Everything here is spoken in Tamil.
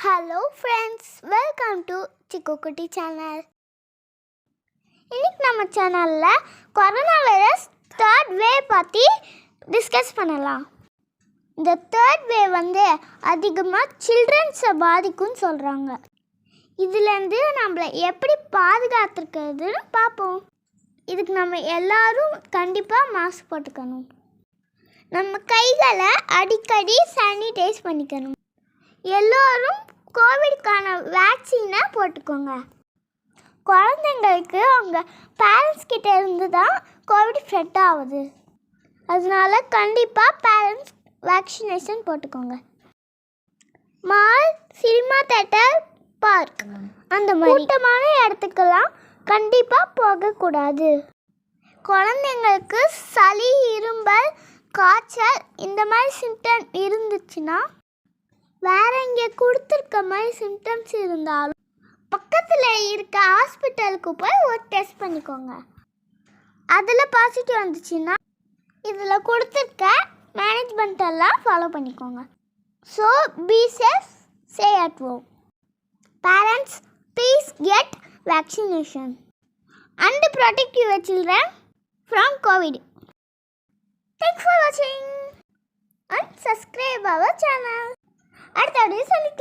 ஹலோ ஃப்ரெண்ட்ஸ், வெல்கம் டு சிக்கு குட்டி சேனல். இன்னைக்கு நம்ம சேனலில் கொரோனா வைரஸ் தேர்ட் வேவ் பற்றி டிஸ்கஸ் பண்ணலாம். இந்த தேர்ட் வேவ் அதிகமாக சில்ட்ரன்ஸை பாதிக்கும்னு சொல்கிறாங்க. இதுலேருந்து நம்மளை எப்படி பாதுகாத்துருக்கிறதுன்னு பார்ப்போம். இதுக்கு நம்ம எல்லாரும் கண்டிப்பாக மாஸ்க் போட்டுக்கணும். நம்ம கைகளை அடிக்கடி சானிடைஸ் பண்ணிக்கணும். எல்லோரும் கோவிட்கான வேக்சினை போட்டுக்கோங்க. குழந்தைங்களுக்கு அவங்க பேரண்ட்ஸ் கிட்ட இருந்து தான் கோவிட் ஸ்ப்ரெட் ஆகுது. அதனால கண்டிப்பாக பேரண்ட்ஸ் வேக்சினேஷன் போட்டுக்கோங்க. மால், சினிமா தேட்டர், பார்க் அந்த மாதிரி கூட்டமான இடத்துக்கெல்லாம் கண்டிப்பாக போகக்கூடாது. குழந்தைங்களுக்கு சளி, இரும்பல், காய்ச்சல் இந்த மாதிரி சிம்டம் இருந்துச்சுன்னா, வேற இங்கே கொடுத்துருக்க மாதிரி சிம்டம்ஸ் இருந்தாலும் பக்கத்தில் இருக்க ஹாஸ்பிட்டலுக்கு போய் ஒரு டெஸ்ட் பண்ணிக்கோங்க. அதில் பாசிட்டிவ் வந்துச்சுன்னா இதில் கொடுத்துருக்க மேனேஜ்மெண்ட் எல்லாம் ஃபாலோ பண்ணிக்கோங்க. So be safe, stay at home. Parents, please get vaccination and protect your children from COVID. Thanks for watching and subscribe our channel. அடுத்த வீடியோ சந்திக்கலாம்.